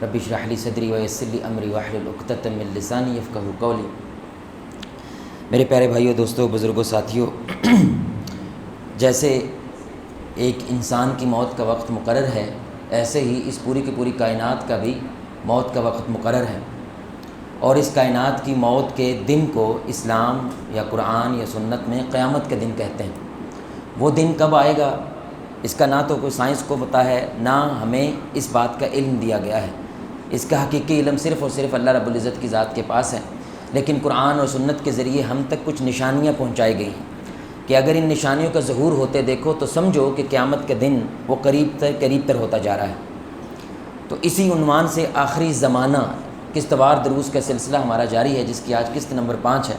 رب اشرح لی صدری ویسر لی امری واحلل عقدۃ من لسانی یفقہوا قولی۔ میرے پیارے بھائیوں، دوستوں، بزرگوں، ساتھیوں، جیسے ایک انسان کی موت کا وقت مقرر ہے، ایسے ہی اس پوری کی پوری کائنات کا بھی موت کا وقت مقرر ہے، اور اس کائنات کی موت کے دن کو اسلام یا قرآن یا سنت میں قیامت کا دن کہتے ہیں۔ وہ دن کب آئے گا اس کا نہ تو کوئی سائنس کو پتہ ہے، نہ ہمیں اس بات کا علم دیا گیا ہے۔ اس کا حقیقی علم صرف اور صرف اللہ رب العزت کی ذات کے پاس ہے، لیکن قرآن اور سنت کے ذریعے ہم تک کچھ نشانیاں پہنچائی گئی ہیں کہ اگر ان نشانیوں کا ظہور ہوتے دیکھو تو سمجھو کہ قیامت کا دن وہ قریب تر ہوتا جا رہا ہے۔ تو اسی عنوان سے آخری زمانہ قسط وار دروس کا سلسلہ ہمارا جاری ہے، جس کی آج قسط نمبر 5 ہے۔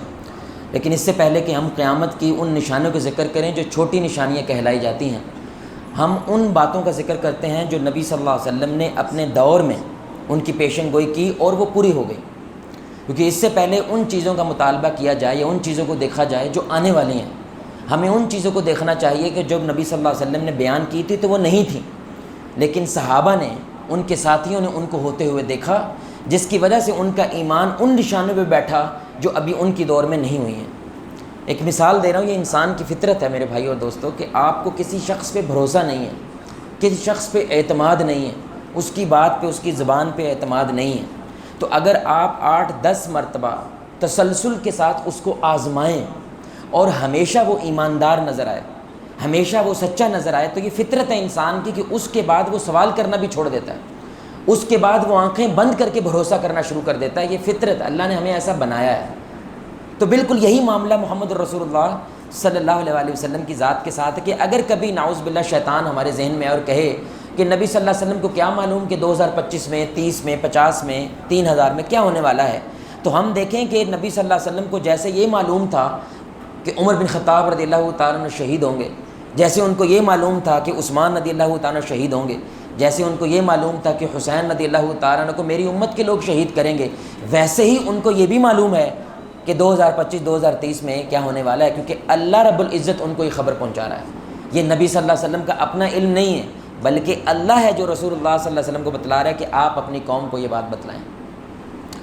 لیکن اس سے پہلے کہ ہم قیامت کی ان نشانیوں کا ذکر کریں جو چھوٹی نشانیاں کہلائی جاتی ہیں، ہم ان باتوں کا ذکر کرتے ہیں جو نبی صلی اللہ علیہ وسلم نے اپنے دور میں ان کی پیشن گوئی کی اور وہ پوری ہو گئی، کیونکہ اس سے پہلے ان چیزوں کا مطالبہ کیا جائے یا ان چیزوں کو دیکھا جائے جو آنے والی ہیں۔ ہمیں ان چیزوں کو دیکھنا چاہیے کہ جب نبی صلی اللہ علیہ وسلم نے بیان کی تھی تو وہ نہیں تھیں، لیکن صحابہ نے، ان کے ساتھیوں نے ان کو ہوتے ہوئے دیکھا، جس کی وجہ سے ان کا ایمان ان نشانوں پہ بیٹھا جو ابھی ان کی دور میں نہیں ہوئی ہیں۔ ایک مثال دے رہا ہوں، یہ انسان کی فطرت ہے میرے بھائی اور دوستوں، کہ آپ کو کسی شخص پہ بھروسہ نہیں ہے، کسی شخص پہ اعتماد نہیں ہے، اس کی بات پہ، اس کی زبان پہ اعتماد نہیں ہے، تو اگر آپ 8-10 مرتبہ تسلسل کے ساتھ اس کو آزمائیں اور ہمیشہ وہ ایماندار نظر آئے، ہمیشہ وہ سچا نظر آئے، تو یہ فطرت ہے انسان کی کہ اس کے بعد وہ سوال کرنا بھی چھوڑ دیتا ہے، اس کے بعد وہ آنکھیں بند کر کے بھروسہ کرنا شروع کر دیتا ہے۔ یہ فطرت اللہ نے ہمیں ایسا بنایا ہے۔ تو بالکل یہی معاملہ محمد رسول اللہ صلی اللہ علیہ وسلم کی ذات کے ساتھ ہے کہ اگر کبھی نعوذ باللہ شیطان ہمارے ذہن میں اور کہے کہ نبی صلی اللہ علیہ وسلم کو کیا معلوم کہ 2025 میں، 30 میں، 50 میں، 3000 میں کیا ہونے والا ہے، تو ہم دیکھیں کہ نبی صلی اللہ علیہ وسلم کو جیسے یہ معلوم تھا کہ عمر بن خطاب رضی اللہ تعالیٰ عنہ شہید ہوں گے، جیسے ان کو یہ معلوم تھا کہ عثمان رضی اللہ تعالیٰ عنہ شہید ہوں گے، جیسے ان کو یہ معلوم تھا کہ حسین رضی اللہ تعالیٰ عنہ کو میری امت کے لوگ شہید کریں گے، ویسے ہی ان کو یہ بھی معلوم ہے کہ 2025-2030 میں کیا ہونے والا ہے، کیونکہ اللہ رب العزت ان کو یہ خبر پہنچا رہا ہے۔ یہ نبی صلی اللہ علیہ وسلم کا اپنا علم نہیں ہے، بلکہ اللہ ہے جو رسول اللہ صلی اللہ علیہ وسلم کو بتلا رہا ہے کہ آپ اپنی قوم کو یہ بات بتلائیں۔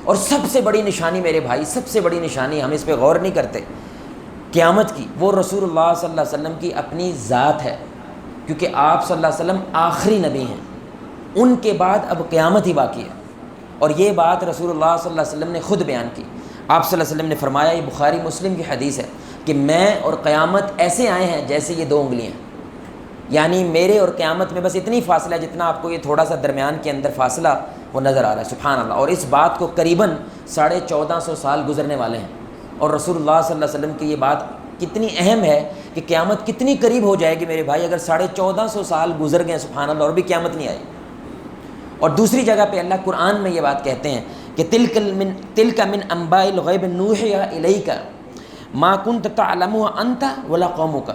اور سب سے بڑی نشانی میرے بھائی، سب سے بڑی نشانی، ہم اس پہ غور نہیں کرتے، قیامت کی، وہ رسول اللہ صلی اللہ علیہ وسلم کی اپنی ذات ہے، کیونکہ آپ صلی اللہ علیہ وسلم آخری نبی ہیں، ان کے بعد اب قیامت ہی باقی ہے۔ اور یہ بات رسول اللہ صلی اللہ علیہ وسلم نے خود بیان کی۔ آپ صلی اللہ علیہ وسلم نے فرمایا، یہ بخاری مسلم کی حدیث ہے، کہ میں اور قیامت ایسے آئے ہیں جیسے یہ 2 انگلیاں، یعنی میرے اور قیامت میں بس اتنی فاصلہ ہے جتنا آپ کو یہ تھوڑا سا درمیان کے اندر فاصلہ وہ نظر آ رہا ہے، سبحان اللہ۔ اور اس بات کو قریباً 1450 سال گزرنے والے ہیں، اور رسول اللہ صلی اللہ علیہ وسلم کی یہ بات کتنی اہم ہے کہ قیامت کتنی قریب ہو جائے گی میرے بھائی، اگر 1450 سال گزر گئے سبحان اللہ اور بھی قیامت نہیں آئی۔ اور دوسری جگہ پہ اللہ قرآن میں یہ بات کہتے ہیں کہ تلک من انباء الغیب نوحیھا الیک ما کنت تعلمها انت ولا قومک،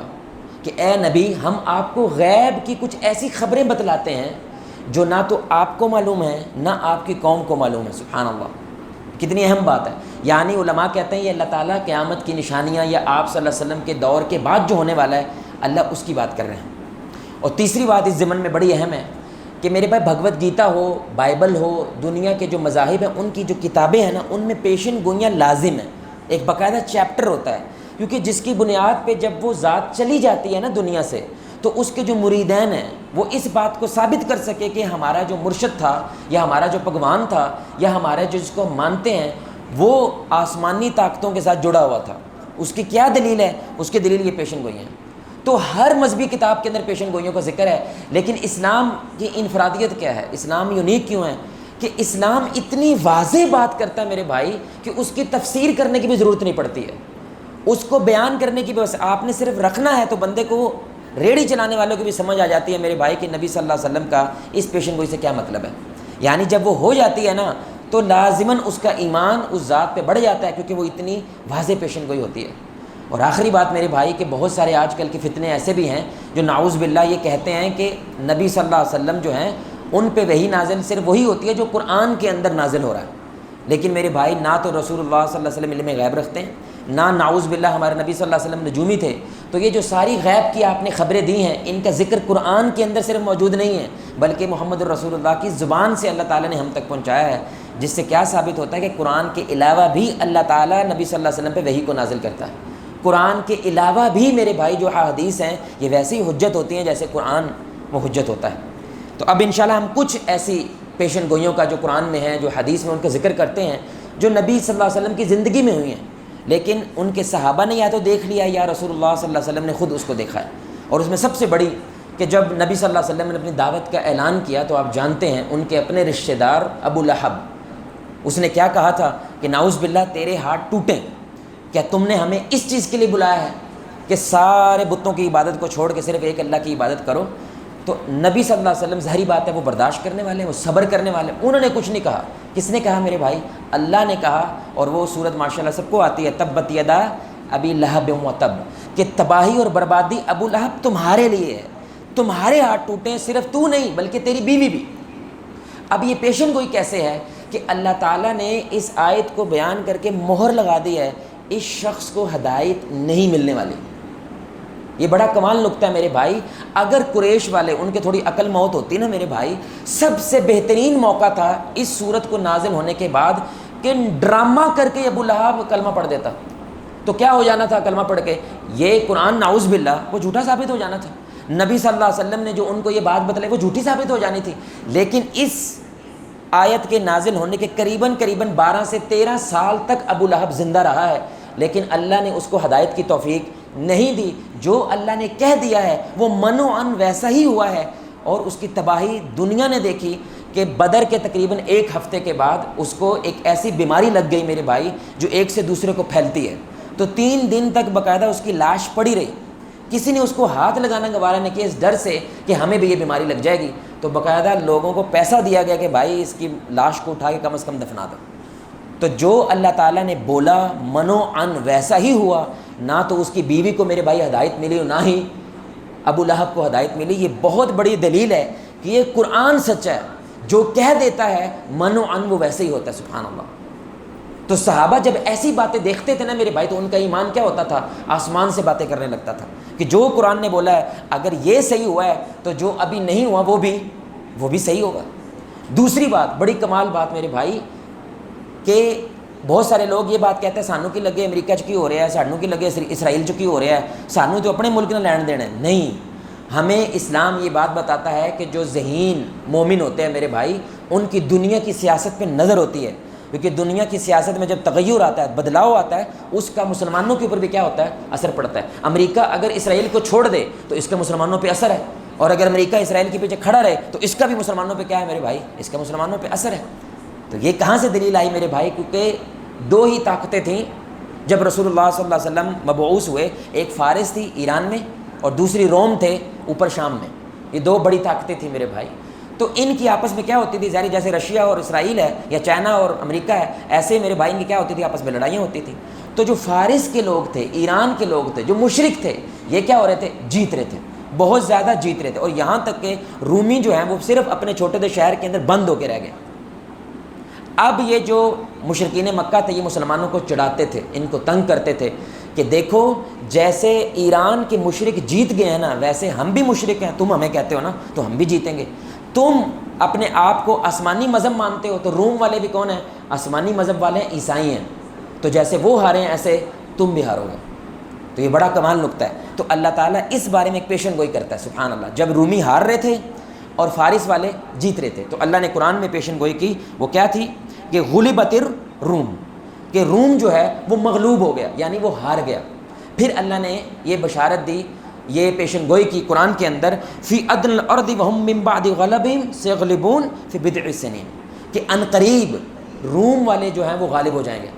کہ اے نبی ہم آپ کو غیب کی کچھ ایسی خبریں بتلاتے ہیں جو نہ تو آپ کو معلوم ہے نہ آپ کی قوم کو معلوم ہے، سبحان اللہ، کتنی اہم بات ہے۔ یعنی علماء کہتے ہیں یہ اللہ تعالیٰ قیامت کی نشانیاں یا آپ صلی اللہ علیہ وسلم کے دور کے بعد جو ہونے والا ہے اللہ اس کی بات کر رہے ہیں۔ اور تیسری بات اس ضمن میں بڑی اہم ہے کہ میرے بھائی بھگوت گیتا ہو، بائبل ہو، دنیا کے جو مذاہب ہیں ان کی جو کتابیں ہیں نا، ان میں پیشن گوئیاں لازم ہیں، ایک باقاعدہ چیپٹر ہوتا ہے، کیونکہ جس کی بنیاد پہ جب وہ ذات چلی جاتی ہے نا دنیا سے، تو اس کے جو مریدین ہیں وہ اس بات کو ثابت کر سکے کہ ہمارا جو مرشد تھا یا ہمارا جو پگوان تھا یا ہمارا جو جس کو ہم مانتے ہیں وہ آسمانی طاقتوں کے ساتھ جڑا ہوا تھا، اس کی کیا دلیل ہے؟ اس کی دلیل یہ پیشن گوئیاں ہیں۔ تو ہر مذہبی کتاب کے اندر پیشن گوئیوں کا ذکر ہے، لیکن اسلام کی انفرادیت کیا ہے؟ اسلام یونیک کیوں ہے کہ اسلام اتنی واضح بات کرتا ہے میرے بھائی کہ اس کی تفسیر کرنے کی بھی ضرورت نہیں پڑتی ہے، اس کو بیان کرنے کی بس آپ نے صرف رکھنا ہے تو بندے کو، ریڑھی چلانے والوں کی بھی سمجھ آ جاتی ہے میرے بھائی کہ نبی صلی اللہ علیہ وسلم کا اس پیشن گوئی سے کیا مطلب ہے۔ یعنی جب وہ ہو جاتی ہے نا تو لازماً اس کا ایمان اس ذات پہ بڑھ جاتا ہے، کیونکہ وہ اتنی واضح پیشن گوئی ہوتی ہے۔ اور آخری بات میرے بھائی کہ بہت سارے آج کل کے فتنے ایسے بھی ہیں جو نعوذ باللہ یہ کہتے ہیں کہ نبی صلی اللہ علیہ وسلم جو ہیں ان پہ وحی نازل صرف وہی ہوتی ہے جو قرآن کے اندر نازل ہو رہا ہے، لیکن میرے بھائی نہ تو رسول اللہ صلی اللہ علیہ وسلم علم غیب رکھتے ہیں، نہ نعوذ باللہ ہمارے نبی صلی اللہ علیہ وسلم نجومی تھے، تو یہ جو ساری غیب کی آپ نے خبریں دی ہیں ان کا ذکر قرآن کے اندر صرف موجود نہیں ہے بلکہ محمد الرسول اللہ کی زبان سے اللہ تعالیٰ نے ہم تک پہنچایا ہے، جس سے کیا ثابت ہوتا ہے کہ قرآن کے علاوہ بھی اللہ تعالیٰ نبی صلی اللہ علیہ وسلم پہ وحی کو نازل کرتا ہے۔ قرآن کے علاوہ بھی میرے بھائی جو حدیث ہیں یہ ویسی حجت ہوتی ہیں جیسے قرآن وہ حجت ہوتا ہے۔ تو اب انشاءاللہ ہم کچھ ایسی پیشن گوئیوں کا جو قرآن میں ہیں، جو حدیث میں ان کا ذکر کرتے ہیں، جو نبی صلی اللہ علیہ وسلم کی زندگی میں ہوئی ہیں، لیکن ان کے صحابہ نے یا تو دیکھ لیا یا رسول اللہ صلی اللہ علیہ وسلم نے خود اس کو دیکھا ہے۔ اور اس میں سب سے بڑی کہ جب نبی صلی اللہ علیہ وسلم نے اپنی دعوت کا اعلان کیا تو آپ جانتے ہیں ان کے اپنے رشتہ دار ابو لہب، اس نے کیا کہا تھا کہ نعوذ باللہ تیرے ہاتھ ٹوٹیں، کیا تم نے ہمیں اس چیز کے لیے بلایا ہے کہ سارے بتوں کی عبادت کو چھوڑ کے صرف ایک اللہ کی عبادت کرو؟ تو نبی صلی اللہ علیہ وسلم ظاہری بات ہے وہ برداشت کرنے والے ہیں، وہ صبر کرنے والے ہیں، انہوں نے کچھ نہیں کہا۔ کس نے کہا میرے بھائی؟ اللہ نے کہا، اور وہ صورت ماشاءاللہ سب کو آتی ہے، تبت یدا ابی لہب و تب، کہ تباہی اور بربادی ابو لہب تمہارے لیے ہے، تمہارے ہاتھ ٹوٹے، صرف تو نہیں بلکہ تیری بیوی بھی۔ اب یہ پیشن گوئی کیسے ہے کہ اللہ تعالیٰ نے اس آیت کو بیان کر کے مہر لگا دی ہے اس شخص کو ہدایت نہیں ملنے والی۔ یہ بڑا کمال نکتہ ہے میرے بھائی۔ اگر قریش والے ان کے تھوڑی عقل موت ہوتی نا میرے بھائی، سب سے بہترین موقع تھا اس صورت کو نازل ہونے کے بعد کہ ڈرامہ کر کے ابو لہب کلمہ پڑھ دیتا، تو کیا ہو جانا تھا کلمہ پڑھ کے؟ یہ قرآن نعوذ باللہ وہ جھوٹا ثابت ہو جانا تھا، نبی صلی اللہ علیہ وسلم نے جو ان کو یہ بات بتلائی وہ جھوٹی ثابت ہو جانی تھی۔ لیکن اس آیت کے نازل ہونے کے قریباً 12 سے 13 سال تک ابو لہب زندہ رہا ہے، لیکن اللہ نے اس کو ہدایت کی توفیق نہیں دی۔ جو اللہ نے کہہ دیا ہے وہ منوعاً ویسا ہی ہوا ہے، اور اس کی تباہی دنیا نے دیکھی کہ بدر کے تقریباً 1 ہفتے کے بعد اس کو ایک ایسی بیماری لگ گئی میرے بھائی جو ایک سے دوسرے کو پھیلتی ہے، تو 3 دن تک باقاعدہ اس کی لاش پڑی رہی، کسی نے اس کو ہاتھ لگانا گوارا نہیں کیا اس ڈر سے کہ ہمیں بھی یہ بیماری لگ جائے گی، تو باقاعدہ لوگوں کو پیسہ دیا گیا کہ بھائی اس کی لاش کو اٹھا کے کم از کم دفنا دو۔ تو جو اللہ تعالیٰ نے بولا منوعاً ویسا ہی ہوا، نہ تو اس کی بیوی کو میرے بھائی ہدایت ملی اور نہ ہی ابو لہب کو ہدایت ملی۔ یہ بہت بڑی دلیل ہے کہ یہ قرآن سچا ہے، جو کہہ دیتا ہے منوعاً وہ ویسے ہی ہوتا ہے، سبحان اللہ۔ تو صحابہ جب ایسی باتیں دیکھتے تھے نا میرے بھائی تو ان کا ایمان کیا ہوتا تھا؟ آسمان سے باتیں کرنے لگتا تھا کہ جو قرآن نے بولا ہے اگر یہ صحیح ہوا ہے تو جو ابھی نہیں ہوا وہ بھی صحیح ہوگا۔ دوسری بات، بڑی کمال بات میرے بھائی، کہ بہت سارے لوگ یہ بات کہتے ہیں سانوں کی لگے امریکہ چ کی ہو رہا ہے، سانوں کی لگے اسرائیل چ کی ہو رہا ہے، سانوں تو اپنے ملک نہ لین دینا ہے۔ نہیں، ہمیں اسلام یہ بات بتاتا ہے کہ جو ذہین مومن ہوتے ہیں میرے بھائی ان کی دنیا کی سیاست پہ نظر ہوتی ہے، کیونکہ دنیا کی سیاست میں جب تغیر آتا ہے، بدلاؤ آتا ہے، اس کا مسلمانوں کے اوپر بھی کیا ہوتا ہے؟ اثر پڑتا ہے۔ امریکہ اگر اسرائیل کو چھوڑ دے تو اس کا مسلمانوں پہ اثر ہے، اور اگر امریکہ اسرائیل کے پیچھے کھڑا رہے تو اس کا بھی مسلمانوں پہ کیا ہے میرے بھائی؟ اس کا مسلمانوں پہ اثر ہے۔ تو یہ کہاں سے دلیل آئی میرے بھائی؟ کیونکہ 2 ہی طاقتیں تھیں جب رسول اللہ صلی اللہ علیہ وسلم مبعوث ہوئے، ایک فارس تھی ایران میں اور دوسری روم تھے اوپر شام میں، یہ 2 بڑی طاقتیں تھیں میرے بھائی۔ تو ان کی آپس میں کیا ہوتی تھی؟ ظاہر جیسے رشیا اور اسرائیل ہے یا چائنا اور امریکہ ہے، ایسے میرے بھائی ان کی کیا ہوتی تھی؟ آپس میں لڑائیاں ہوتی تھیں۔ تو جو فارس کے لوگ تھے، ایران کے لوگ تھے، جو مشرک تھے، یہ کیا ہو رہے تھے؟ جیت رہے تھے، بہت زیادہ جیت رہے تھے، اور یہاں تک کہ رومی جو ہیں وہ صرف اپنے چھوٹے سے شہر کے اندر بند ہو کے رہ گئے۔ اب یہ جو مشرکین مکہ تھے یہ مسلمانوں کو چڑھاتے تھے، ان کو تنگ کرتے تھے کہ دیکھو جیسے ایران کے مشرک جیت گئے ہیں نا، ویسے ہم بھی مشرک ہیں، تم ہمیں کہتے ہو نا تو ہم بھی جیتیں گے۔ تم اپنے آپ کو آسمانی مذہب مانتے ہو تو روم والے بھی کون ہیں؟ آسمانی مذہب والے ہیں، عیسائی ہیں، تو جیسے وہ ہارے ہیں ایسے تم بھی ہارو گے۔ تو یہ بڑا کمال نکتہ ہے۔ تو اللہ تعالیٰ اس بارے میں ایک پیشن گوئی کرتا ہے، سبحان اللہ۔ جب رومی ہار رہے تھے اور فارس والے جیت رہے تھے تو اللہ نے قرآن میں پیشن گوئی کی، وہ کیا تھی؟ کہ غلبت الروم، کہ روم جو ہے وہ مغلوب ہو گیا، یعنی وہ ہار گیا۔ پھر اللہ نے یہ بشارت دی، یہ پیشن گوئی کی قرآن کے اندر، فی ادن الارض وہم من بعد غلبہم سیغلبون فی بضع سنین، کہ ان قریب روم والے جو ہیں وہ غالب ہو جائیں گے۔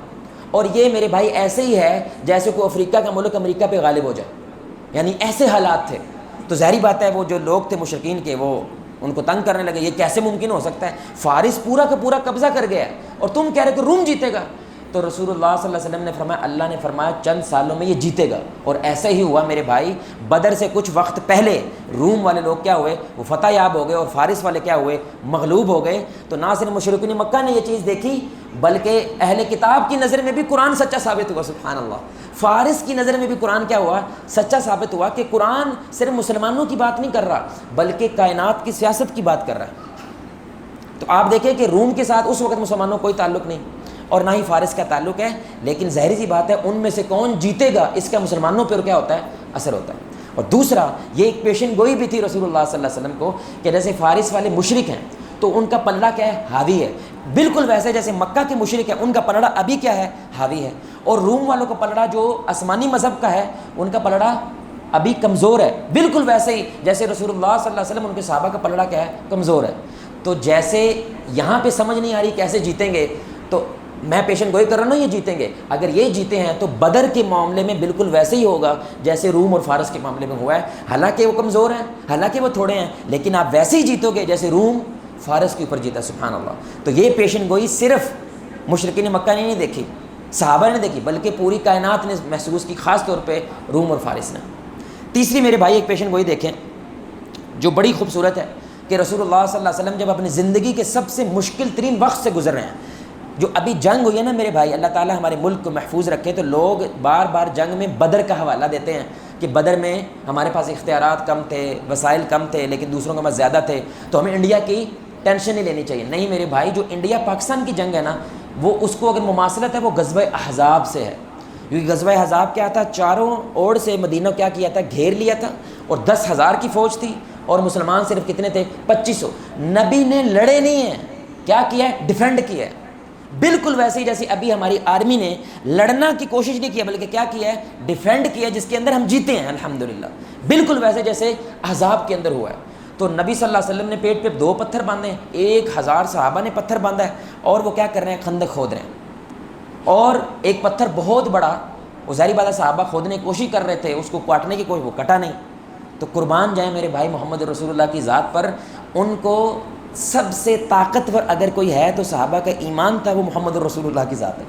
اور یہ میرے بھائی ایسے ہی ہے جیسے کوئی افریقہ کا ملک امریکہ پہ غالب ہو جائے، یعنی ایسے حالات تھے۔ تو ظاہری بات ہے وہ جو لوگ تھے مشرکین کے وہ ان کو تنگ کرنے لگے، یہ کیسے ممکن ہو سکتا ہے؟ فارس پورا کا پورا قبضہ کر گیا ہے اور تم کہہ رہے کہ روم جیتے گا۔ تو رسول اللہ صلی اللہ علیہ وسلم نے فرمایا، اللہ نے فرمایا چند سالوں میں یہ جیتے گا. اور ایسا ہی ہوا میرے بھائی. بدر سے کچھ وقت پہلے روم والے لوگ کیا ہوئے، وہ فتح یاب ہو گئے، اور فارس والے کیا ہوئے، مغلوب ہو گئے. تو نہ صرف مشرکین مکہ نے یہ چیز دیکھی، بلکہ اہل کتاب کی نظر میں بھی قرآن سچا ثابت ہوا. سبحان اللہ. فارس کی نظر میں بھی قرآن کیا ہوا، سچا ثابت ہوا کہ قرآن صرف مسلمانوں کی بات نہیں کر رہا، بلکہ کائنات کی سیاست کی بات کر رہا ہے. تو آپ دیکھیں کہ روم کے ساتھ اس وقت مسلمانوں کو کوئی تعلق نہیں، اور نہ ہی فارس کا تعلق ہے. لیکن ظاہری سی بات ہے ان میں سے کون جیتے گا اس کا مسلمانوں پر کیا ہوتا ہے، اثر ہوتا ہے. اور دوسرا یہ ایک پیشن گوئی بھی تھی رسول اللہ صلی اللہ علیہ وسلم کو کہ جیسے فارس والے مشرک ہیں تو ان کا پلڑا کیا ہے، حاوی ہے. بالکل ویسے جیسے مکہ کے مشرک ہیں ان کا پلڑا ابھی کیا ہے، حاوی ہے. اور روم والوں کا پلڑا جو آسمانی مذہب کا ہے ان کا پلڑا ابھی کمزور ہے. بالکل ویسے ہی جیسے رسول اللہ صلی اللہ علیہ وسلم ان کے صحابہ کا پلڑا کیا ہے، کمزور ہے. تو جیسے یہاں پہ سمجھ نہیں آ رہی کیسے جیتیں گے، تو میں پیشن گوئی کر رہا ہوں نا یہ جیتیں گے. اگر یہ جیتے ہیں تو بدر کے معاملے میں بالکل ویسے ہی ہوگا جیسے روم اور فارس کے معاملے میں ہوا ہے. حالانکہ وہ کمزور ہیں، حالانکہ وہ تھوڑے ہیں، لیکن آپ ویسے ہی جیتو گے جیسے روم فارس کے اوپر جیتا. سبحان اللہ. تو یہ پیشن گوئی صرف مشرکین مکہ نے نہیں دیکھی، صحابہ نے دیکھی، بلکہ پوری کائنات نے محسوس کی، خاص طور پہ روم اور فارس نے. تیسری میرے بھائی ایک پیشن گوئی دیکھیں جو بڑی خوبصورت ہے کہ رسول اللہ صلی اللہ علیہ وسلم جب اپنی زندگی کے سب سے مشکل ترین وقت سے گزر رہے ہیں، جو ابھی جنگ ہوئی ہے نا میرے بھائی، اللہ تعالیٰ ہمارے ملک کو محفوظ رکھے. تو لوگ بار بار جنگ میں بدر کا حوالہ دیتے ہیں کہ بدر میں ہمارے پاس اختیارات کم تھے، وسائل کم تھے، لیکن دوسروں کے پاس زیادہ تھے، تو ہمیں انڈیا کی ٹینشن نہیں لینی چاہیے. نہیں میرے بھائی، جو انڈیا پاکستان کی جنگ ہے نا، وہ اس کو اگر مماثلت ہے وہ غزوہ احزاب سے ہے. کیونکہ غزوہ احزاب کیا تھا، چاروں اوڑ سے مدینہ کیا کیا تھا، گھیر لیا تھا، اور 10,000 کی فوج تھی، اور مسلمان صرف کتنے تھے، 2500. نبی نے لڑے نہیں ہیں، کیا کیا ہے، ڈیفینڈ کیا ہے. بالکل ویسے ہی جیسے ابھی ہماری آرمی نے لڑنا کی کوشش نہیں کیا، بلکہ کیا کیا ہے، ڈیفینڈ کیا، جس کے اندر ہم جیتے ہیں الحمدللہ. بالکل ویسے جیسے احزاب کے اندر ہوا ہے. تو نبی صلی اللہ علیہ وسلم نے پیٹ پہ 2 پتھر باندھے ہیں، 1000 صحابہ نے پتھر باندھا ہے، اور وہ کیا کر رہے ہیں، خندق کھود رہے ہیں. اور ایک پتھر بہت بڑا، وہ ظاہری بات ہے صحابہ کھودنے کی کوشش کر رہے تھے، اس کو کاٹنے کی کوشش، وہ کٹا نہیں. تو قربان جائیں میرے بھائی محمد رسول اللہ کی ذات پر. ان کو سب سے طاقتور اگر کوئی ہے تو صحابہ کا ایمان تھا، وہ محمد رسول اللہ کی ذات ہے.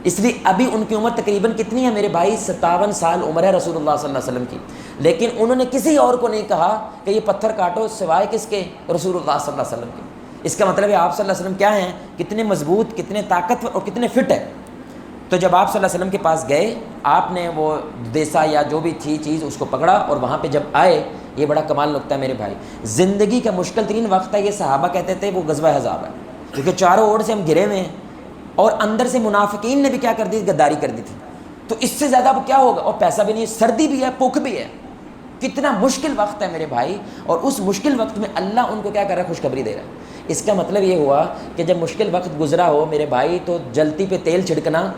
اس لیے ابھی ان کی عمر تقریباً کتنی ہے میرے بھائی، 57 سال عمر ہے رسول اللہ صلی اللہ علیہ وسلم کی. لیکن انہوں نے کسی اور کو نہیں کہا کہ یہ پتھر کاٹو سوائے کس کے، رسول اللہ صلی اللہ علیہ وسلم کے. اس کا مطلب ہے آپ صلی اللہ علیہ وسلم کیا ہیں، کتنے مضبوط، کتنے طاقتور اور کتنے فٹ ہے. تو جب آپ صلی اللہ علیہ وسلم کے پاس گئے، آپ نے وہ دیسا یا جو بھی تھی چیز اس کو پکڑا، اور وہاں پہ جب آئے، یہ بڑا کمال نکتہ ہے میرے بھائی. زندگی کا مشکل ترین وقت ہے، یہ صحابہ کہتے تھے وہ غزوہ احزاب ہے، کیونکہ چاروں اوڑ سے ہم گھرے ہوئے ہیں، اور اندر سے منافقین نے بھی کیا کر دی، غداری کر دی تھی. تو اس سے زیادہ اب کیا ہوگا، اور پیسہ بھی نہیں، سردی بھی ہے، بھوک بھی ہے. کتنا مشکل وقت ہے میرے بھائی، اور اس مشکل وقت میں اللہ ان کو کیا کر رہا ہے، خوشخبری دے رہا ہے. اس کا مطلب یہ ہوا کہ جب مشکل وقت گزرا ہو میرے بھائی، تو جلتی پہ تیل چھڑکنا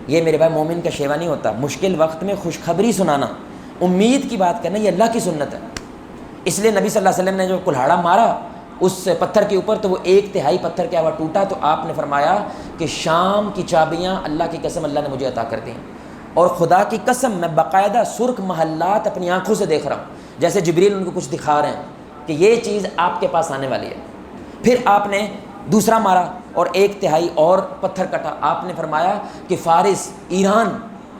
یہ میرے بھائی مومن کا شیوا نہیں ہوتا. مشکل وقت میں خوشخبری سنانا، امید کی بات کرنا، یہ اللہ کی سنت ہے. اس لیے نبی صلی اللہ علیہ وسلم نے جو کلہاڑا مارا اس پتھر کے اوپر، تو وہ 1/3 پتھر کیا ہوا، ٹوٹا. تو آپ نے فرمایا کہ شام کی چابیاں اللہ کی قسم اللہ نے مجھے عطا کر دیں، اور خدا کی قسم میں باقاعدہ سرخ محلات اپنی آنکھوں سے دیکھ رہا ہوں، جیسے جبریل ان کو کچھ دکھا رہے ہیں کہ یہ چیز آپ کے پاس آنے والی ہے. پھر آپ نے دوسرا مارا اور 1/3 اور پتھر کٹا. آپ نے فرمایا کہ فارس، ایران،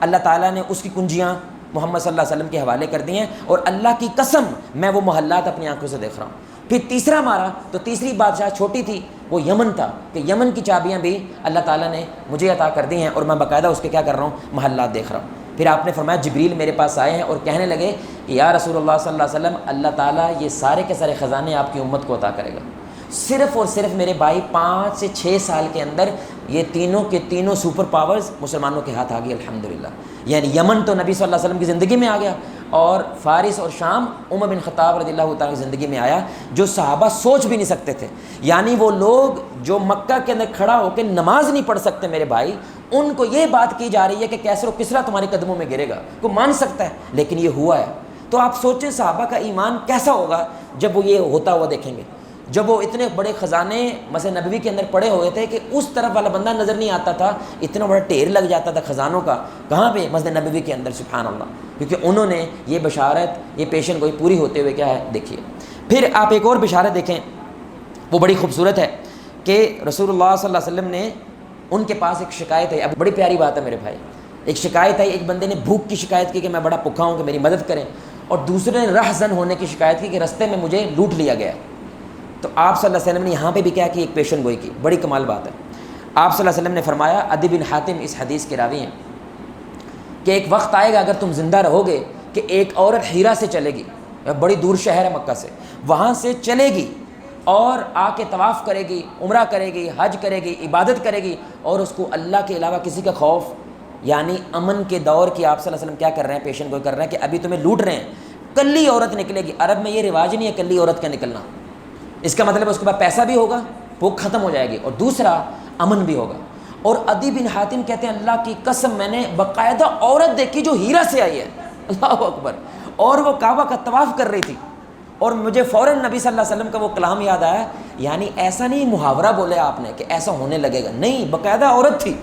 اللہ تعالیٰ نے اس کی کنجیاں محمد صلی اللہ علیہ وسلم کے حوالے کر دی ہیں، اور اللہ کی قسم میں وہ محلات اپنی آنکھوں سے دیکھ رہا ہوں. پھر تیسرا مارا تو تیسری بادشاہ چھوٹی تھی، وہ یمن تھا، کہ یمن کی چابیاں بھی اللہ تعالیٰ نے مجھے عطا کر دی ہیں، اور میں باقاعدہ اس کے کیا کر رہا ہوں، محلات دیکھ رہا ہوں. پھر آپ نے فرمایا جبریل میرے پاس آئے ہیں اور کہنے لگے کہ یا رسول اللہ صلی اللہ علیہ وسلم، اللہ تعالیٰ یہ سارے کے سارے خزانے آپ کی امت کو عطا کرے گا. صرف اور صرف میرے بھائی 5 سے 6 سال کے اندر یہ تینوں کے تینوں سپر پاورز مسلمانوں کے ہاتھ آ گئی الحمدللہ. یعنی یمن تو نبی صلی اللہ علیہ وسلم کی زندگی میں آ گیا، اور فارس اور شام عمر بن خطاب رضی اللہ تعالیٰ کی زندگی میں آیا، جو صحابہ سوچ بھی نہیں سکتے تھے. یعنی وہ لوگ جو مکہ کے اندر کھڑا ہو کے نماز نہیں پڑھ سکتے میرے بھائی، ان کو یہ بات کی جا رہی ہے کہ کیسر و کسرا تمہارے قدموں میں گرے گا. کوئی مان سکتا ہے؟ لیکن یہ ہوا ہے. تو آپ سوچیں صحابہ کا ایمان کیسا ہوگا جب وہ یہ ہوتا ہوا دیکھیں گے، جب وہ اتنے بڑے خزانے مسجد نبوی کے اندر پڑے ہوئے تھے کہ اس طرف والا بندہ نظر نہیں آتا تھا، اتنا بڑا ڈھیر لگ جاتا تھا خزانوں کا. کہاں پہ؟ مسجد نبوی کے اندر. سبحان اللہ. کیونکہ انہوں نے یہ بشارت، یہ پیشن گوئی پوری ہوتے ہوئے کیا ہے دیکھیے. پھر آپ ایک اور بشارت دیکھیں، وہ بڑی خوبصورت ہے کہ رسول اللہ صلی اللہ علیہ وسلم نے ان کے پاس ایک شکایت ہے. اب بڑی پیاری بات ہے میرے بھائی, ایک شکایت ہے, ایک بندے نے بھوک کی شکایت کی کہ میں بڑا بھوکا ہوں کہ میری مدد کریں, اور دوسرے نے رہزن ہونے کی شکایت کی کہ رستے میں مجھے لوٹ لیا گیا. تو آپ صلی اللہ علیہ وسلم نے یہاں پہ بھی کیا کی, ایک پیشن گوئی کی. بڑی کمال بات ہے. آپ صلی اللہ علیہ وسلم نے فرمایا, عدی بن حاتم اس حدیث کے راوی ہیں, کہ ایک وقت آئے گا اگر تم زندہ رہو گے کہ ایک عورت ہیرا سے چلے گی, بڑی دور شہر ہے مکہ سے, وہاں سے چلے گی اور آ کے طواف کرے گی, عمرہ کرے گی, حج کرے گی, عبادت کرے گی, اور اس کو اللہ کے علاوہ کسی کا خوف, یعنی امن کے دور کی آپ صلی اللہ علیہ وسلم کیا کر رہے ہیں, پیشن گوئی کر رہے ہیں کہ ابھی تمہیں لوٹ رہے ہیں, کلی عورت نکلے گی. عرب میں یہ رواج نہیں ہے کلی عورت کا نکلنا, اس کا مطلب اس کے بعد پیسہ بھی ہوگا, بھوک ختم ہو جائے گی, اور دوسرا امن بھی ہوگا. اور عدی بن حاتم کہتے ہیں اللہ کی قسم میں نے باقاعدہ عورت دیکھی جو ہیرا سے آئی ہے, اللہ اکبر, اور وہ کعبہ کا طواف کر رہی تھی, اور مجھے فوراً نبی صلی اللہ علیہ وسلم کا وہ کلام یاد آیا. یعنی ایسا نہیں محاورہ بولے آپ نے کہ ایسا ہونے لگے گا, نہیں, باقاعدہ عورت تھی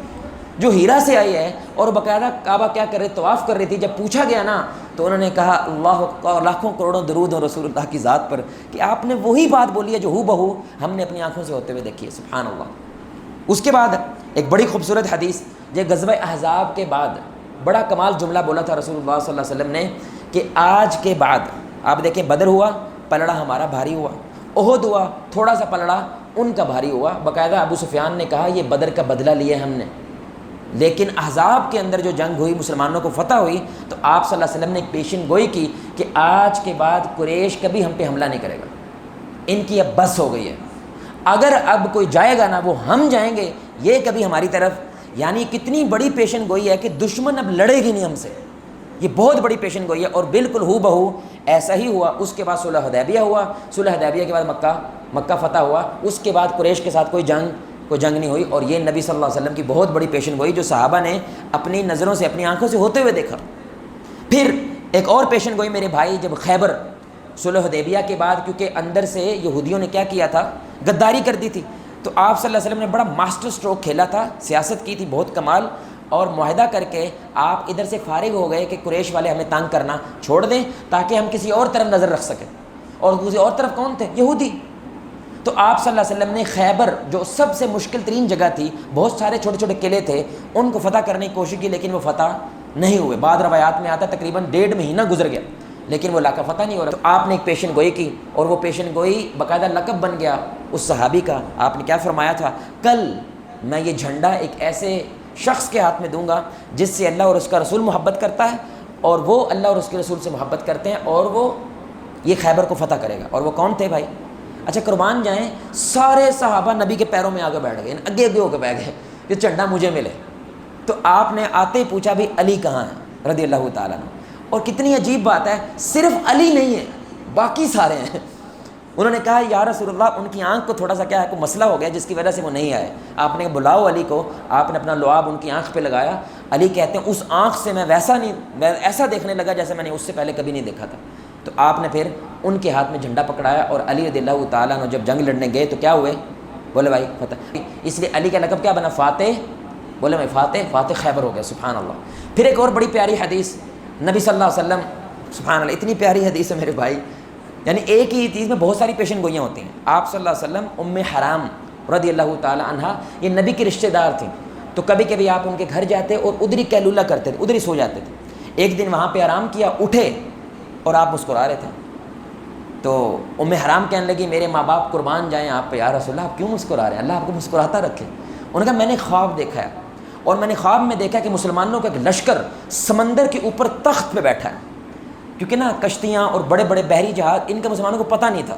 جو ہیرا سے آئی ہے, اور باقاعدہ کعبہ کیا کر رہی, طواف کر رہی تھی. جب پوچھا گیا نا تو انہوں نے کہا اللہ لاکھوں کروڑوں درود اور رسول اللہ کی ذات پر کہ آپ نے وہی بات بولی ہے جو ہو بہو ہم نے اپنی آنکھوں سے ہوتے ہوئے دیکھی ہے. سبحان اللہ. اس کے بعد ایک بڑی خوبصورت حدیث, یہ غزوہ احزاب کے بعد بڑا کمال جملہ بولا تھا رسول اللہ صلی اللہ علیہ وسلم نے کہ آج کے بعد, آپ دیکھیں بدر ہوا, پلڑا ہمارا بھاری ہوا, احد ہوا, تھوڑا سا پلڑا ان کا بھاری ہوا. باقاعدہ ابو سفیان نے کہا یہ بدر کا بدلہ لیا ہم نے, لیکن احزاب کے اندر جو جنگ ہوئی, مسلمانوں کو فتح ہوئی, تو آپ صلی اللہ علیہ وسلم نے ایک پیشن گوئی کی کہ آج کے بعد قریش کبھی ہم پہ حملہ نہیں کرے گا, ان کی اب بس ہو گئی ہے, اگر اب کوئی جائے گا نا وہ ہم جائیں گے, یہ کبھی ہماری طرف. یعنی کتنی بڑی پیشن گوئی ہے کہ دشمن اب لڑے گی نہیں ہم سے, یہ بہت بڑی پیشن گوئی ہے. اور بالکل ہو بہو ایسا ہی ہوا. اس کے بعد صلح حدیبیہ ہوا, صلح حدیبیہ کے بعد مکہ فتح ہوا. اس کے بعد قریش کے ساتھ کوئی جنگ نہیں ہوئی, اور یہ نبی صلی اللہ علیہ وسلم کی بہت بڑی پیشن گوئی جو صحابہ نے اپنی نظروں سے, اپنی آنکھوں سے ہوتے ہوئے دیکھا. پھر ایک اور پیشن گوئی میرے بھائی, جب خیبر صلح حدیبیہ کے بعد, کیونکہ اندر سے یہودیوں نے کیا کیا تھا, غداری کر دی تھی, تو آپ صلی اللہ علیہ وسلم نے بڑا ماسٹر سٹروک کھیلا تھا, سیاست کی تھی بہت کمال, اور معاہدہ کر کے آپ ادھر سے فارغ ہو گئے کہ قریش والے ہمیں تنگ کرنا چھوڑ دیں تاکہ ہم کسی اور طرف نظر رکھ سکیں. اور کسی اور طرف کون تھے, یہودی. تو آپ صلی اللہ علیہ وسلم نے خیبر جو سب سے مشکل ترین جگہ تھی, بہت سارے چھوٹے چھوٹے قلعے تھے, ان کو فتح کرنے کی کوشش کی, لیکن وہ فتح نہیں ہوئے. بعض روایات میں آتا ہے تقریباً 1.5 مہینہ گزر گیا, لیکن وہ علاقہ فتح نہیں ہو رہا. تو آپ نے ایک پیشن گوئی کی, اور وہ پیشن گوئی باقاعدہ لقب بن گیا اس صحابی کا. آپ نے کیا فرمایا تھا, کل میں یہ جھنڈا ایک ایسے شخص کے ہاتھ میں دوں گا جس سے اللہ اور اس کا رسول محبت کرتا ہے, اور وہ اللہ اور اس کے رسول سے محبت کرتے ہیں, اور وہ یہ خیبر کو فتح کرے گا. اور وہ کون تھے بھائی؟ اچھا قربان جائیں, سارے صحابہ نبی کے پیروں میں آگے بیٹھ گئے, آگے ہو کے بیٹھ گئے کہ جھنڈا مجھے ملے. تو آپ نے آتے ہی پوچھا بھی علی کہاں ہے رضی اللہ تعالیٰ عنہ. اور کتنی عجیب بات ہے, صرف علی نہیں ہے, باقی سارے ہیں. انہوں نے کہا یا رسول اللہ ان کی آنکھ کو تھوڑا سا کیا ہے, کوئی مسئلہ ہو گیا جس کی وجہ سے وہ نہیں آئے. آپ نے بلاؤ علی کو. آپ نے اپنا لعاب ان کی آنکھ پہ لگایا. علی کہتے ہیں اس آنکھ سے میں ایسا دیکھنے لگا جیسے میں نے اس سے پہلے کبھی نہیں دیکھا تھا. تو آپ نے پھر ان کے ہاتھ میں جھنڈا پکڑایا, اور علی رضی اللہ تعالیٰ عنہ جب جنگ لڑنے گئے تو کیا ہوئے, بولے بھائی فتح. اس لیے علی کا لقب کیا بنا, فاتح. بولے میں فاتح خیبر ہو گیا. سبحان اللہ. پھر ایک اور بڑی پیاری حدیث نبی صلی اللہ علیہ وسلم, سبحان اللہ, اتنی پیاری حدیث ہے میرے بھائی. یعنی ایک ہی چیز میں بہت ساری پیشن گوئیاں ہوتی ہیں. آپ صلی اللہ علیہ وسلم, ام حرام رضی اللہ تعالی عنہا, یہ نبی کی رشتہ دار تھیں, تو کبھی کبھی آپ ان کے گھر جاتے اور ادھر ہی قیلولہ کرتے تھے, ادھر ہی سو جاتے تھے. ایک دن وہاں پہ آرام کیا, اٹھے اور آپ مسکرا رہے تھے. تو ام حرام کہنے لگی میرے ماں باپ قربان جائیں آپ پہ, یا رسول اللہ آپ کیوں مسکرا رہے ہیں, اللہ آپ کو مسکراتا رکھے. انہوں نے کہا میں نے خواب دیکھا ہے, اور میں نے خواب میں دیکھا کہ مسلمانوں کا ایک لشکر سمندر کے اوپر تخت پہ بیٹھا ہے, کیونکہ نا کشتیاں اور بڑے بڑے بحری جہاز ان کا مسلمانوں کو پتہ نہیں تھا.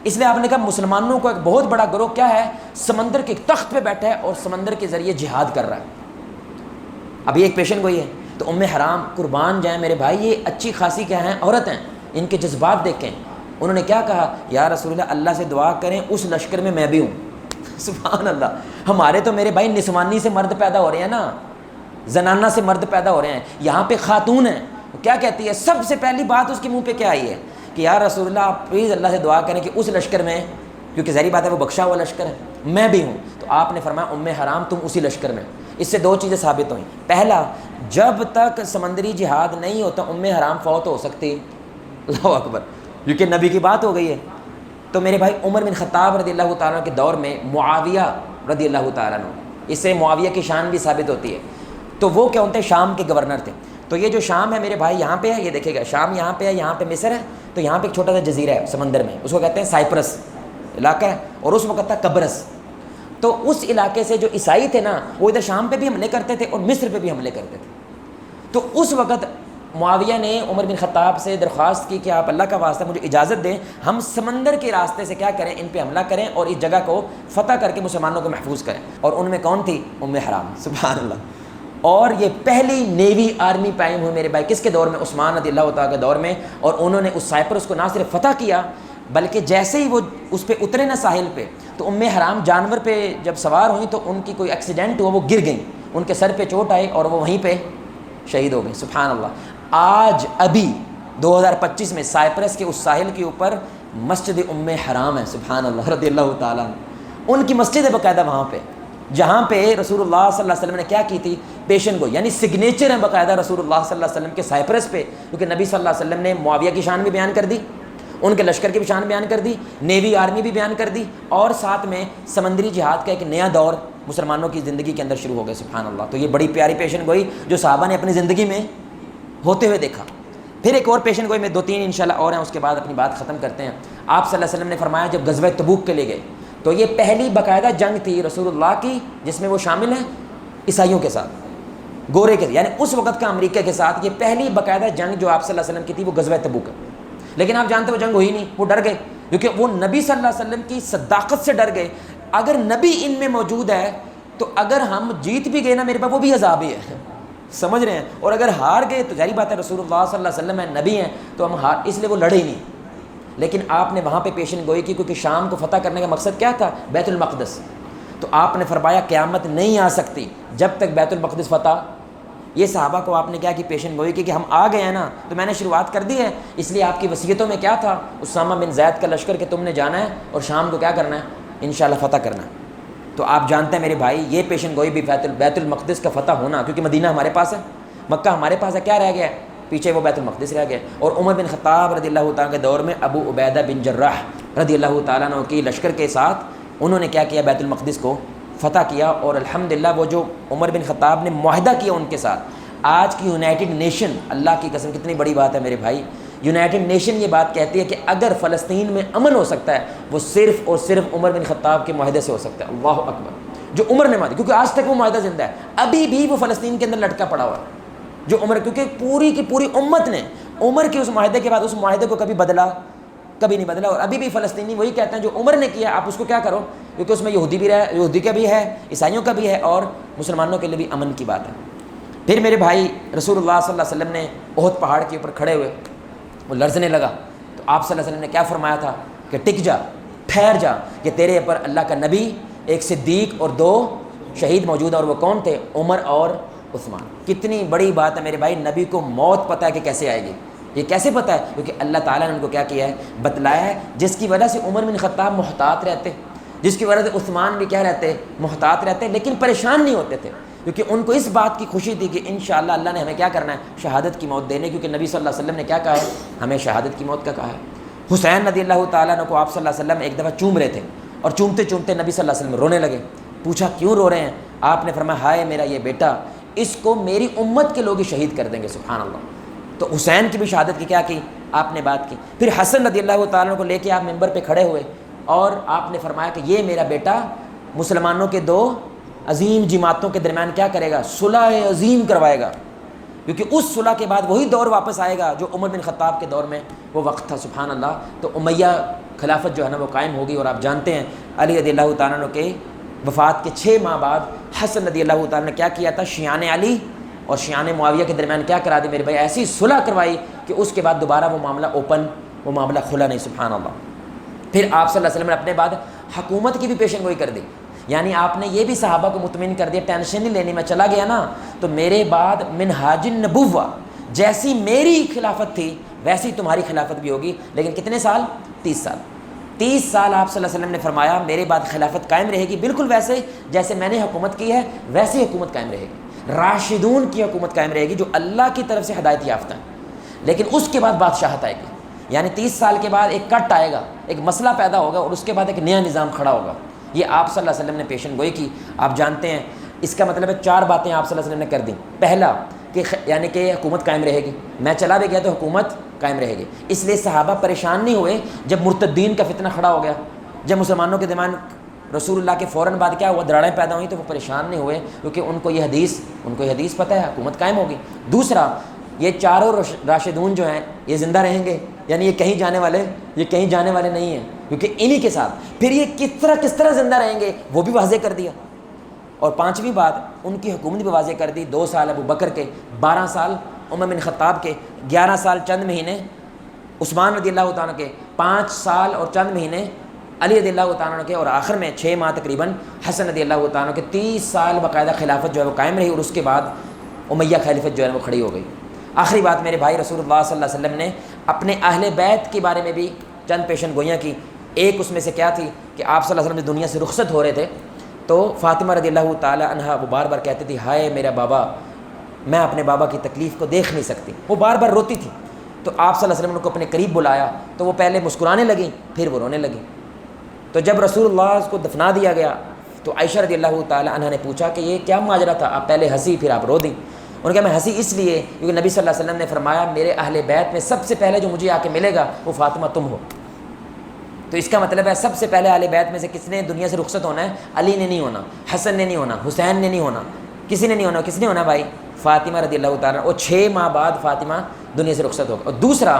اس لیے آپ نے کہا مسلمانوں کو ایک بہت بڑا گروہ کیا ہے, سمندر کے ایک تخت پہ بیٹھا ہے اور سمندر کے ذریعے جہاد کر رہا ہے. ابھی ایک پیشن گوئی ہے. تو ام حرام قربان جائیں میرے بھائی, یہ اچھی خاصی کیا ہیں, عورت ہیں, ان کے جذبات دیکھیں. انہوں نے کیا کہا, یا رسول اللہ اللہ سے دعا کریں اس لشکر میں بھی ہوں. سبحان اللہ. ہمارے تو میرے بھائی نسوانی سے مرد پیدا ہو رہے ہیں نا, زنانہ سے مرد پیدا ہو رہے ہیں, یہاں پہ خاتون ہیں. کیا کہتی ہے, سب سے پہلی بات اس کے منہ پہ کیا آئی ہے کہ یا رسول اللہ آپ پلیز اللہ سے دعا کریں کہ اس لشکر میں, کیونکہ ظاہری بات ہے وہ بخشا ہوا لشکر ہے, میں بھی ہوں. تو آپ نے فرمایا ام حرام تم اسی لشکر میں. اس سے 2 چیزیں ثابت ہوئیں. پہلا, جب تک سمندری جہاد نہیں ہوتا ام حرام فوت ہو سکتی. اللہ اکبر, کیونکہ نبی کی بات ہو گئی ہے. تو میرے بھائی عمر بن خطاب رضی اللہ تعالیٰ کے دور میں معاویہ رضی اللہ تعالیٰ عنہ, اس سے معاویہ کی شان بھی ثابت ہوتی ہے. تو وہ کیا ہوتے ہیں؟ شام کے گورنر تھے. تو یہ جو شام ہے میرے بھائی یہاں پہ ہے، یہ دیکھے گا شام یہاں پہ ہے، یہاں پہ مصر ہے، تو یہاں پہ ایک چھوٹا سا جزیرہ ہے سمندر میں، اس کو کہتے ہیں سائپرس علاقہ ہے، اور اس وقت تھا قبرص. تو اس علاقے سے جو عیسائی تھے نا وہ ادھر شام پہ بھی حملے کرتے تھے اور مصر پہ بھی حملے کرتے تھے. تو اس وقت معاویہ نے عمر بن خطاب سے درخواست کی کہ آپ اللہ کا واسطہ مجھے اجازت دیں، ہم سمندر کے راستے سے کیا کریں، ان پہ حملہ کریں اور اس جگہ کو فتح کر کے مسلمانوں کو محفوظ کریں. اور ان میں کون تھی؟ ام حرام. سبحان اللہ. اور یہ پہلی نیوی آرمی قائم ہوئی میرے بھائی کس کے دور میں؟ عثمان رضی اللہ تعالیٰ کے دور میں. اور انہوں نے اس سائپرس کو نہ صرف فتح کیا بلکہ جیسے ہی وہ اس پہ اترے نا ساحل پہ، تو ام حرام جانور پہ جب سوار ہوئیں تو ان کی کوئی ایکسیڈنٹ ہوا، وہ گر گئیں، ان کے سر پہ چوٹ آئی اور وہ وہیں پہ شہید ہو گئیں. سبحان اللہ. آج ابھی 2025 میں سائپرس کے اس ساحل کے اوپر مسجد ام حرام ہے. سبحان اللہ رضی اللہ تعالیٰ عنہ. ان کی مسجد ہے باقاعدہ وہاں پہ، جہاں پہ رسول اللہ صلی اللہ علیہ وسلم نے کیا کی تھی؟ پیشن گوئی، یعنی سگنیچر ہے باقاعدہ رسول اللہ صلی اللہ علیہ وسلم کے سائپرس پہ، کیونکہ نبی صلی اللہ علیہ وسلم نے معاویہ کی شان بھی بیان کر دی، ان کے لشکر کی بھی شان بیان کر دی، نیوی آرمی بھی بیان کر دی، اور ساتھ میں سمندری جہاد کا ایک نیا دور مسلمانوں کی زندگی کے اندر شروع ہو گیا. سبحان اللہ. تو یہ بڑی پیاری پیشن گوئی جو صحابہ نے اپنی زندگی میں ہوتے ہوئے دیکھا. پھر ایک اور پیشن گوئی میں 2-3 انشاءاللہ اور ہیں، اس کے بعد اپنی بات ختم کرتے ہیں. آپ صلی اللہ علیہ وسلم نے فرمایا جب غزوہ تبوک کے لیے گئے تو یہ پہلی باقاعدہ جنگ تھی رسول اللہ کی جس میں وہ شامل ہیں عیسائیوں کے ساتھ، گورے کے، یعنی اس وقت کا امریکہ کے ساتھ. یہ پہلی باقاعدہ جنگ جو آپ صلی اللہ علیہ وسلم کی تھی وہ غزوہ تبوک ہے. لیکن آپ جانتے وہ جنگ ہوئی نہیں، وہ ڈر گئے کیونکہ وہ نبی صلی اللہ علیہ وسلم کی صداقت سے ڈر گئے. اگر نبی ان میں موجود ہے تو اگر ہم جیت بھی گئے نا میرے پاس وہ بھی عذاب ہی ہے. سمجھ رہے ہیں؟ اور اگر ہار گئے تو ظاہری بات ہے رسول اللہ صلی اللہ علیہ وسلم ہے، نبی ہیں، تو ہم ہار، اس لیے وہ لڑے ہی نہیں. لیکن آپ نے وہاں پہ پیشن گوئی کی کیونکہ شام کو فتح کرنے کا مقصد کیا تھا؟ بیت المقدس. تو آپ نے فرمایا قیامت نہیں آ سکتی جب تک بیت المقدس فتح. یہ صحابہ کو آپ نے کیا کی؟ پیشن گوئی کی کہ ہم آ گئے ہیں نا تو میں نے شروعات کر دی ہے. اس لیے آپ کی وصیتوں میں کیا تھا؟ اسامہ بن زید کا لشکر کہ تم نے جانا ہے اور شام کو کیا کرنا ہے؟ انشاءاللہ فتح کرنا ہے. تو آپ جانتے ہیں میرے بھائی یہ پیشن گوئی بھی بیت المقدس کا فتح ہونا، کیونکہ مدینہ ہمارے پاس ہے، مکہ ہمارے پاس ہے، کیا رہ گیا ہے پیچھے؟ وہ بیت المقدس رہ گیا. اور عمر بن خطاب رضی اللہ تعالیٰ کے دور میں ابو عبیدہ بن جراح رضی اللہ تعالیٰ عنہ کی لشکر کے ساتھ انہوں نے کیا کیا؟ بیت المقدس کو فتح کیا. اور الحمدللہ وہ جو عمر بن خطاب نے معاہدہ کیا ان کے ساتھ، آج کی یونائٹڈ نیشن، اللہ کی قسم کتنی بڑی بات ہے میرے بھائی، یونائٹڈ نیشن یہ بات کہتی ہے کہ اگر فلسطین میں امن ہو سکتا ہے وہ صرف اور صرف عمر بن خطاب کے معاہدے سے ہو سکتا ہے. اللہ اکبر. جو عمر نے معاہدہ، کیونکہ آج تک وہ معاہدہ زندہ ہے، ابھی بھی وہ فلسطین کے اندر لٹکا پڑا ہوا ہے جو عمر، کیونکہ پوری کی پوری امت نے عمر کے اس معاہدے کے بعد اس معاہدے کو کبھی بدلا، کبھی نہیں بدلا. اور ابھی بھی فلسطینی وہی کہتے ہیں جو عمر نے کیا آپ اس کو کیا کرو، کیونکہ اس میں یہودی بھی رہا، یہودی کا بھی ہے، عیسائیوں کا بھی ہے، اور مسلمانوں کے لیے بھی امن کی بات ہے. پھر میرے بھائی رسول اللہ صلی اللہ علیہ وسلم نے احد پہاڑ کے اوپر کھڑے ہوئے، وہ لرزنے لگا تو آپ صلی اللہ علیہ وسلم نے کیا فرمایا تھا کہ ٹک جا، ٹھہر جا، کہ تیرے پر اللہ کا نبی، ایک صدیق اور 2 شہید موجود ہیں. اور وہ کون تھے؟ عمر اور عثمان. کتنی بڑی بات ہے میرے بھائی، نبی کو موت پتہ ہے کہ کیسے آئے گی. یہ کیسے پتہ ہے؟ کیونکہ اللہ تعالیٰ نے ان کو کیا کیا ہے؟ بتلایا ہے، جس کی وجہ سے عمر بن خطاب محتاط رہتے، جس کی وجہ سے عثمان بھی کیا رہتے؟ محتاط رہتے، لیکن پریشان نہیں ہوتے تھے، کیونکہ ان کو اس بات کی خوشی تھی کہ انشاءاللہ اللہ نے ہمیں کیا کرنا ہے؟ شہادت کی موت دینے، کیونکہ نبی صلی اللہ علیہ وسلم نے کیا کہا ہے؟ ہمیں شہادت کی موت کا کہا ہے. حسین رضی اللہ تعالیٰ عنہ کو آپ صلی اللہ علیہ وسلم ایک دفعہ چوم رہے تھے اور چومتے چومتے نبی صلی اللہ علیہ وسلم رونے لگے. پوچھا کیوں رو رہے ہیں؟ آپ نے فرمایا ہائے میرا یہ بیٹا، اس کو میری امت کے لوگ ہی شہید کر دیں گے. سبحان اللہ. تو حسین کی بھی شہادت کی کیا کی؟ آپ نے بات کی. پھر حسن رضی اللہ تعالیٰ عنہ کو لے کے آپ ممبر پہ کھڑے ہوئے اور آپ نے فرمایا کہ یہ میرا بیٹا مسلمانوں کے 2 عظیم جماعتوں کے درمیان کیا کرے گا؟ صلح عظیم کروائے گا، کیونکہ اس صلح کے بعد وہی دور واپس آئے گا جو عمر بن خطاب کے دور میں وہ وقت تھا. سبحان اللہ. تو امیہ خلافت جو ہے نا وہ قائم ہوگی. اور آپ جانتے ہیں علی رضی اللہ تعالیٰ عنہ کے وفات کے 6 ماہ بعد حسن رضی اللہ تعالیٰ نے کیا کیا تھا؟ شیعان علی اور شیعان معاویہ کے درمیان کیا کرا دی میرے بھائی؟ ایسی صلح کروائی کہ اس کے بعد دوبارہ وہ معاملہ اوپن، وہ معاملہ کھلا نہیں. سبحان اللہ. پھر آپ صلی اللہ علیہ وسلم نے اپنے بعد حکومت کی بھی پیشن گوئی کر دی، یعنی آپ نے یہ بھی صحابہ کو مطمئن کر دیا ٹینشن نہیں لینی، میں چلا گیا نا تو میرے بعد منہاج النبوہ جیسی میری خلافت تھی ویسی تمہاری خلافت بھی ہوگی. لیکن کتنے سال؟ 30 سال. 30 سال آپ صلی اللہ علیہ وسلم نے فرمایا میرے بعد خلافت قائم رہے گی، بالکل ویسے جیسے میں نے حکومت کی ہے ویسی حکومت قائم رہے گی. راشدون کی حکومت قائم رہے گی جو اللہ کی طرف سے ہدایت یافتہ ہیں. لیکن اس کے بعد بادشاہت آئے گی، یعنی 30 سال کے بعد ایک کٹ آئے گا، ایک مسئلہ پیدا ہوگا اور اس کے بعد ایک نیا نظام کھڑا ہوگا. یہ آپ صلی اللہ علیہ وسلم نے پیشن گوئی کی. آپ جانتے ہیں اس کا مطلب ہے 4 باتیں آپ صلی اللہ علیہ وسلم نے کر دیں. پہلا کہ یعنی کہ حکومت قائم رہے گی, میں چلا بھی گیا تو حکومت قائم رہے گی. اس لیے صحابہ پریشان نہیں ہوئے جب مرتدین کا فتنہ کھڑا ہو گیا, جب مسلمانوں کے درمیان رسول اللہ کے فوراً بعد کیا ہوا, دراڑیں پیدا ہوئیں, تو وہ پریشان نہیں ہوئے کیونکہ ان کو یہ حدیث پتہ ہے, حکومت قائم ہوگی. دوسرا, یہ چاروں راشدون جو ہیں یہ زندہ رہیں گے, یعنی یہ کہیں جانے والے نہیں ہیں کیونکہ انہی کے ساتھ. پھر یہ کس طرح زندہ رہیں گے وہ بھی واضح کر دیا. اور 5ویں بات, ان کی حکومت بھی واضح کر دی. 2 سال ابو بکر کے, 12 سال عمر بن خطاب کے, 11 سال چند مہینے عثمان رضی اللہ تعالیٰ کے, 5 سال اور چند مہینے علی رضی اللہ تعالیٰ کے, اور آخر میں 6 ماہ تقریباً حسن رضی اللہ تعالیٰ کے. 30 سال باقاعدہ خلافت جو ہے وہ قائم رہی, اور اس کے بعد امیہ خلافت جو ہے وہ کھڑی ہو گئی. آخری بات میرے بھائی, رسول اللہ صلی اللہ علیہ وسلم نے اپنے اہل بیت کے بارے میں بھی چند پیشن گوئیاں کی. ایک اس میں سے کیا تھی کہ آپ صلی اللہ علیہ وسلم دنیا سے رخصت ہو رہے تھے تو فاطمہ رضی اللہ تعالی عنہا وہ بار بار کہتی تھی, ہائے میرا بابا, میں اپنے بابا کی تکلیف کو دیکھ نہیں سکتی. وہ بار بار روتی تھی. تو آپ صلی اللہ علیہ وسلم نے ان کو اپنے قریب بلایا تو وہ پہلے مسکرانے لگیں, پھر وہ رونے لگیں. تو جب رسول اللہ کو دفنا دیا گیا تو عائشہ رضی اللہ تعالی عنہا نے پوچھا کہ یہ کیا ماجرا تھا, آپ پہلے ہنسی پھر آپ رو دیں. انہوں نے کہا میں ہنسی اس لیے کیونکہ نبی صلی اللہ علیہ وسلم نے فرمایا میرے اہل بیت میں سب سے پہلے جو مجھے آ کے ملے گا وہ فاطمہ تم ہو. تو اس کا مطلب ہے سب سے پہلے اہل بیت میں سے کس نے دنیا سے رخصت ہونا ہے؟ علی نے نہیں ہونا, حسن نے نہیں ہونا, حسین نے نہیں ہونا, کسی نے نہیں ہونا. کس نے ہونا بھائی؟ فاطمہ رضی اللہ تعالیٰ. اور 6 ماہ بعد فاطمہ دنیا سے رخصت ہوگا. اور دوسرا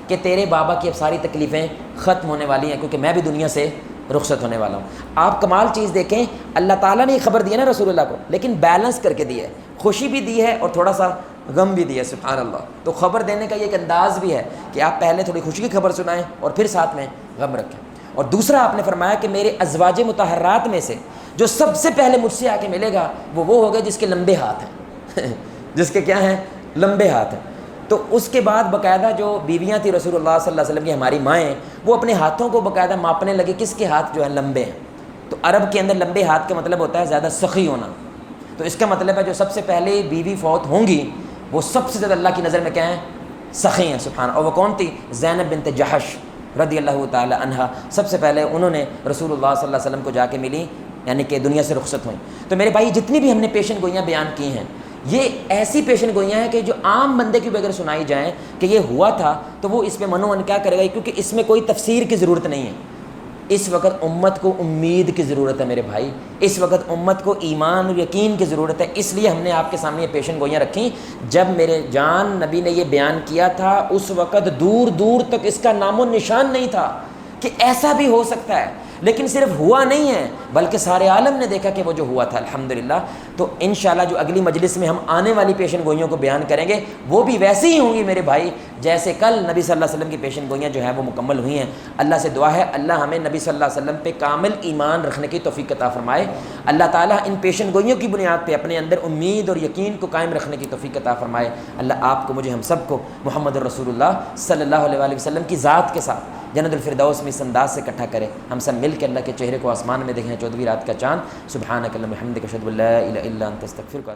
کہ تیرے بابا کی اب ساری تکلیفیں ختم ہونے والی ہیں کیونکہ میں بھی دنیا سے رخصت ہونے والا ہوں. آپ کمال چیز دیکھیں, اللہ تعالیٰ نے یہ خبر دی ہے نا رسول اللہ کو, لیکن بیلنس کر کے دی ہے, خوشی بھی دی ہے اور تھوڑا سا غم بھی دی ہے. سبحان اللہ. تو خبر دینے کا یہ ایک انداز بھی ہے کہ آپ پہلے تھوڑی خوشی کی خبر سنائیں اور پھر ساتھ میں غم رکھیں. اور دوسرا آپ نے فرمایا کہ میرے ازواج مطہرات میں سے جو سب سے پہلے مجھ سے آ کے ملے گا وہ ہوگا جس کے لمبے ہاتھ ہیں جس کے کیا ہیں؟ لمبے ہاتھ ہیں. تو اس کے بعد باقاعدہ جو بیویاں تھیں رسول اللہ صلی اللہ علیہ وسلم کی, ہماری مائیں, وہ اپنے ہاتھوں کو باقاعدہ ماپنے لگے کس کے ہاتھ جو ہیں لمبے ہیں. تو عرب کے اندر لمبے ہاتھ کا مطلب ہوتا ہے زیادہ سخی ہونا. تو اس کا مطلب ہے جو سب سے پہلے بیوی فوت ہوں گی وہ سب سے زیادہ اللہ کی نظر میں کیا ہیں؟ سخی ہیں. سبحان. اور وہ کون تھی؟ زینب بنت جحش رضی اللہ تعالی عنہا. سب سے پہلے انہوں نے رسول اللہ صلی اللہ علیہ وسلم کو جا کے ملی, یعنی کہ دنیا سے رخصت ہوئیں. تو میرے بھائی جتنی بھی ہم نے پیشن گوئیاں بیان کی ہیں یہ ایسی پیشن گوئیاں ہیں کہ جو عام بندے کی بھی اگر سنائی جائیں کہ یہ ہوا تھا تو وہ اس میں منو من کیا کرے گا, کیونکہ اس میں کوئی تفسیر کی ضرورت نہیں ہے. اس وقت امت کو امید کی ضرورت ہے میرے بھائی, اس وقت امت کو ایمان اور یقین کی ضرورت ہے. اس لیے ہم نے آپ کے سامنے یہ پیشن گوئیاں رکھیں. جب میرے جان نبی نے یہ بیان کیا تھا اس وقت دور دور تک اس کا نام و نشان نہیں تھا کہ ایسا بھی ہو سکتا ہے, لیکن صرف ہوا نہیں ہے بلکہ سارے عالم نے دیکھا کہ وہ جو ہوا تھا الحمدللہ. تو انشاءاللہ جو اگلی مجلس میں ہم آنے والی پیشن گوئیوں کو بیان کریں گے وہ بھی ویسے ہی ہوں گی میرے بھائی جیسے کل نبی صلی اللہ علیہ وسلم کی پیشن گوئیاں جو ہیں وہ مکمل ہوئی ہیں. اللہ سے دعا ہے اللہ ہمیں نبی صلی اللہ علیہ وسلم پہ کامل ایمان رکھنے کی توفیق عطا فرمائے. اللہ تعالیٰ ان پیشن گوئیوں کی بنیاد پہ اپنے اندر امید اور یقین کو قائم رکھنے کی توفیق عطا فرمائے. اللہ آپ کو, مجھے, ہم سب کو محمد الرسول اللہ صلی اللہ علیہ وسلم کی ذات کے ساتھ جنت الفردوس میں اس انداز سے اکٹھا کرے. ہم سب مل کے اللہ کے چہرے کو آسمان میں دیکھیں 14ویں رات کا چاند. سبحانک اللہم و بحمدک اشہد ان لا الہ الا انت استغفرک.